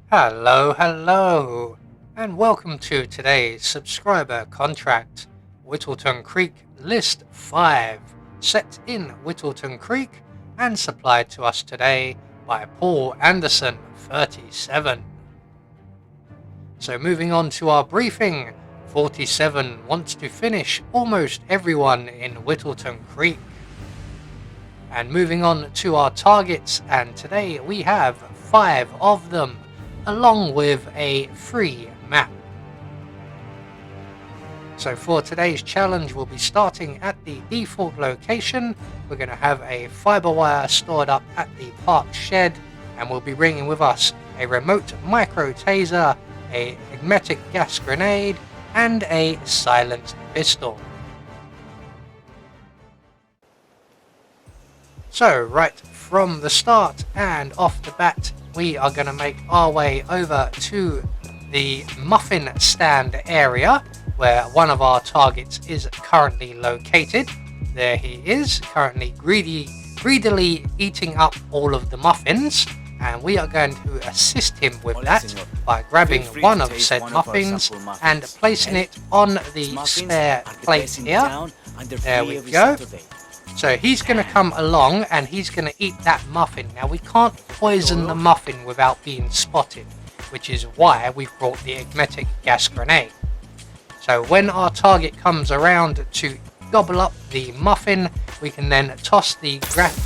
Hello, and welcome to today's subscriber contract. Whittleton Creek List 5, set in Whittleton Creek and supplied to us today by Paul Anderson, 37. So moving on to our briefing, 47 wants to finish almost everyone in Whittleton Creek. And moving on to our targets, and today we have 5 of them, along with a free map. So for today's challenge, we'll be starting at the default location. We're going to have a fiber wire stored up at the park shed, and we'll be bringing with us a remote micro taser, a magnetic gas grenade, and a silent pistol. So right from the start and off the bat, we are going to make our way over to the muffin stand area where one of our targets is currently located. There he is, currently greedily eating up all of the muffins, and we are going to assist him with that by grabbing one of said muffins and placing it on the spare plate here. There we go. So he's going to come along and he's going to eat that muffin. Now we can't poison the muffin without being spotted, which is why we've brought the magnetic gas grenade. So when our target comes around to gobble up the muffin, we can then toss the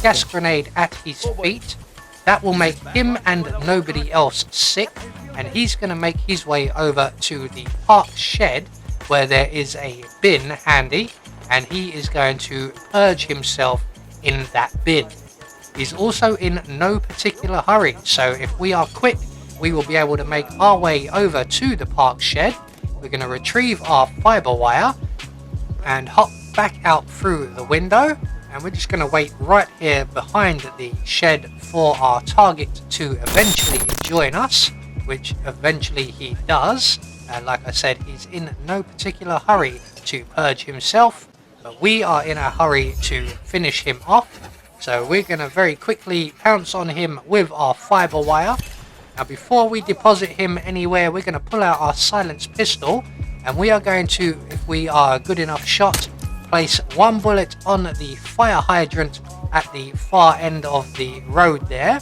gas grenade at his feet. That will make him and nobody else sick, and he's going to make his way over to the park shed where there is a bin handy, and he is going to purge himself in that bin. He's also in no particular hurry, so if we are quick, we will be able to make our way over to the park shed. We're going to retrieve our fiber wire and hop back out through the window, and we're just going to wait right here behind the shed for our target to eventually join us, which eventually he does. And like I said, he's in no particular hurry to purge himself, but we are in a hurry to finish him off. So we're going to very quickly pounce on him with our fiber wire. Now before we deposit him anywhere, we're going to pull out our silenced pistol, and we are going to, if we are a good enough shot, place one bullet on the fire hydrant at the far end of the road there,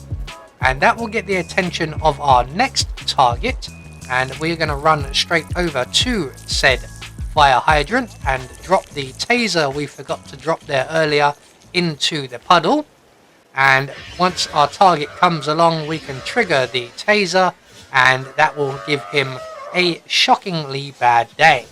and that will get the attention of our next target, and we're going to run straight over to said fire hydrant and drop the taser we forgot to drop there earlier into the puddle. And once our target comes along, we can trigger the taser, and that will give him a shockingly bad day.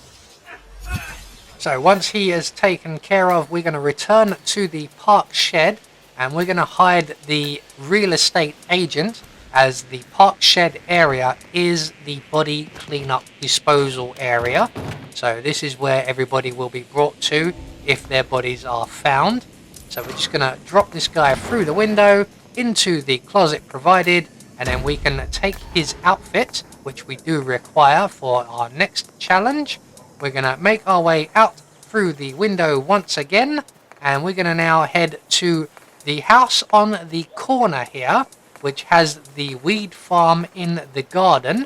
So once he is taken care of, we're going to return to the park shed, and we're going to hide the real estate agent, as the park shed area is the body cleanup disposal area. So this is where everybody will be brought to if their bodies are found. So we're just going to drop this guy through the window into the closet provided, and then we can take his outfit, which we do require for our next challenge. We're going to make our way out through the window once again, and we're going to now head to the house on the corner here, which has the weed farm in the garden.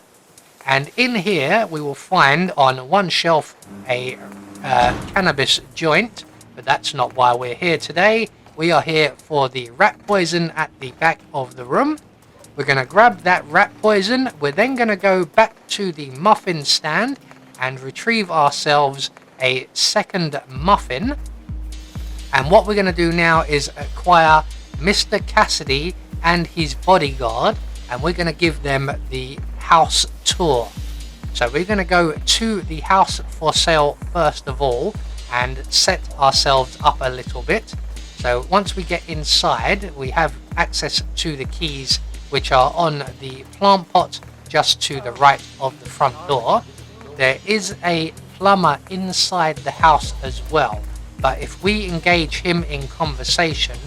And in here we will find on one shelf a cannabis joint, but that's not why we're here today. We are here for the rat poison at the back of the room. We're going to grab that rat poison. We're then going to go back to the muffin stand and retrieve ourselves a second muffin. And what we're going to do now is acquire Mr. Cassidy and his bodyguard, and we're going to give them the house tour. So we're going to go to the house for sale first of all and set ourselves up a little bit. So once we get inside, we have access to the keys, which are on the plant pot just to the right of the front door. There is a plumber inside the house as well, but if we engage him in conversation,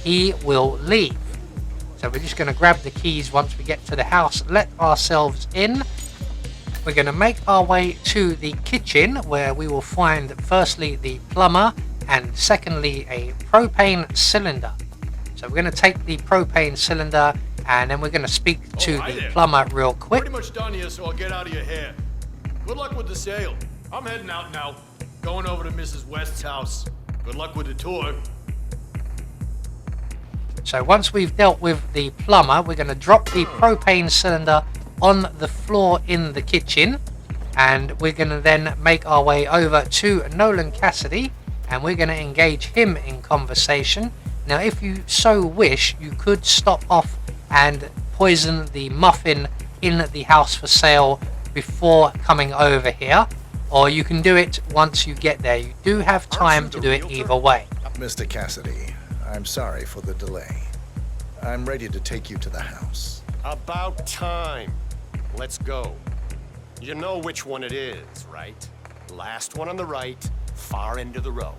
he will leave. So we're just going to grab the keys once we get to the house, let ourselves in. We're going to make our way to the kitchen, where we will find firstly the plumber and secondly a propane cylinder. So we're going to take the propane cylinder and then we're going to speak to hi the there. plumber real quick. Pretty much done here, so I'll get out of your hair. Good luck with the sale. I'm heading out now. Going over to Mrs. West's house. Good luck with the tour. So once we've dealt with the plumber, we're going to drop the propane cylinder on the floor in the kitchen, and we're going to then make our way over to Nolan Cassidy, and we're going to engage him in conversation. Now, if you so wish, you could stop off and poison the muffin in the house for sale before coming over here, or you can do it once you get there. You do have time to do it either way. Mr. Cassidy, I'm sorry for the delay. I'm ready to take you to the house. About time. Let's go. You know which one it is, right? Last one on the right, far end of the road.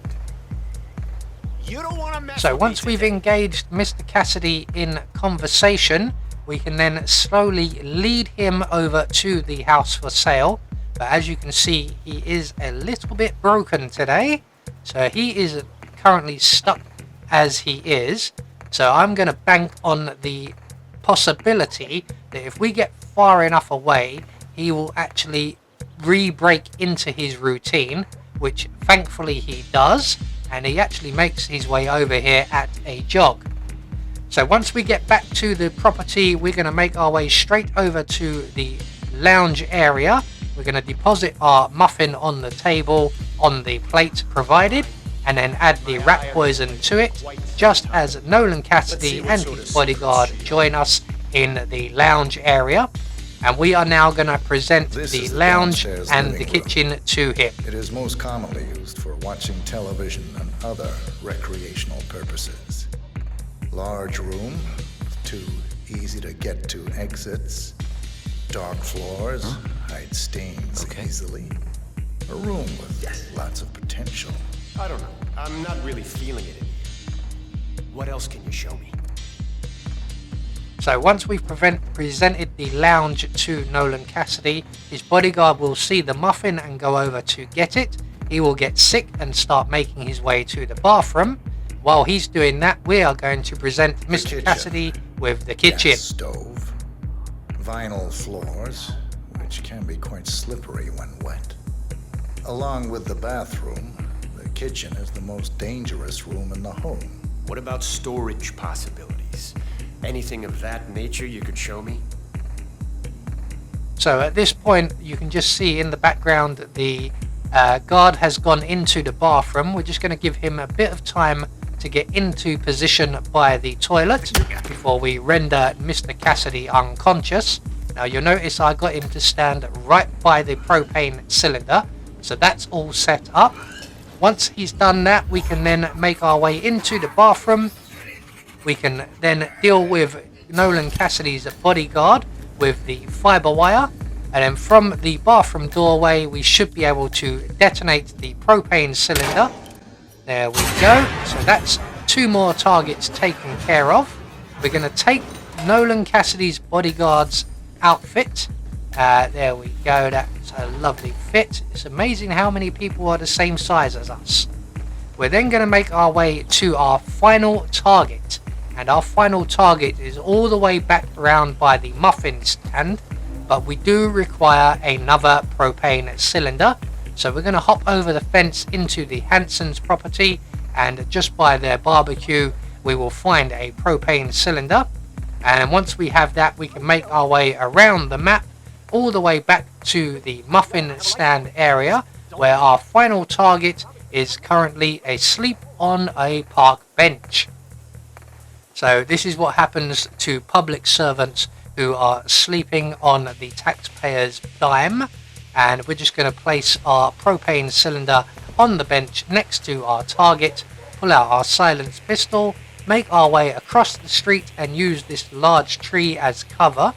You don't want to mess So with once me we've today. engaged Mr. Cassidy in conversation, we can then slowly lead him over to the house for sale. But as you can see, he is a little bit broken today. So he is currently stuck as he is. So I'm going to bank on the possibility that if we get far enough away, he will actually re-break into his routine, which thankfully he does, and he actually makes his way over here at a jog. So once we get back to the property, we're going to make our way straight over to the lounge area. We're going to deposit our muffin on the table on the plate provided, and then add the rat poison to it, just as Nolan Cassidy and his bodyguard join us in the lounge area. And we are now going to present the lounge and the kitchen to him. It is most commonly used for watching television and other recreational purposes. Large room with 2 easy-to-get-to exits. Dark floors, hide stains easily. A room with lots of potential. I don't know. I'm not really feeling it in here. What else can you show me? So once we've presented the lounge to Nolan Cassidy, his bodyguard will see the muffin and go over to get it. He will get sick and start making his way to the bathroom. While he's doing that, we are going to present Mr. kitchen. Cassidy with the kitchen. Gas stove. Vinyl floors, which can be quite slippery when wet. Along with the bathroom, the kitchen is the most dangerous room in the home. What about storage possibilities? Anything of that nature you could show me? So at this point, you can just see in the background the guard has gone into the bathroom. We're just going to give him a bit of time to get into position by the toilet before we render Mr. Cassidy unconscious. Now you'll notice I got him to stand right by the propane cylinder, so that's all set up. Once he's done that, we can then make our way into the bathroom. We can then deal with Nolan Cassidy's bodyguard with the fiber wire, and then from the bathroom doorway we should be able to detonate the propane cylinder. There we go. So that's 2 more targets taken care of. We're going to take Nolan Cassidy's bodyguard's outfit. There we go. That's a lovely fit. It's amazing how many people are the same size as us. We're then going to make our way to our final target. And our final target is all the way back around by the muffin stand. But we do require another propane cylinder. So we're going to hop over the fence into the Hanson's property, and just by their barbecue we will find a propane cylinder. And once we have that, we can make our way around the map all the way back to the muffin stand area, where our final target is currently asleep on a park bench. So this is what happens to public servants who are sleeping on the taxpayers' dime. And we're just going to place our propane cylinder on the bench next to our target, pull out our silenced pistol, make our way across the street and use this large tree as cover.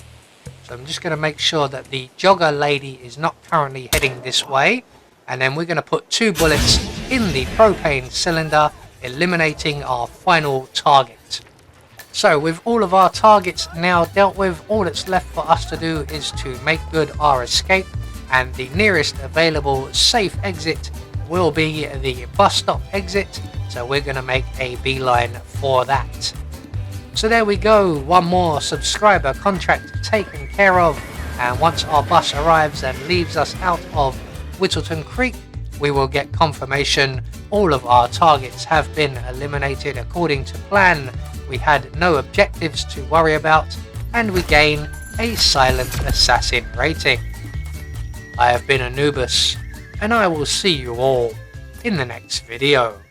So I'm just going to make sure that the jogger lady is not currently heading this way. And then we're going to put 2 bullets in the propane cylinder, eliminating our final target. So with all of our targets now dealt with, all that's left for us to do is to make good our escape. And the nearest available safe exit will be the bus stop exit, so we're going to make a beeline for that. So there we go, one more subscriber contract taken care of, and once our bus arrives and leaves us out of Whittleton Creek, we will get confirmation all of our targets have been eliminated according to plan. We had no objectives to worry about, and we gain a Silent Assassin rating. I have been Anubis, and I will see you all in the next video.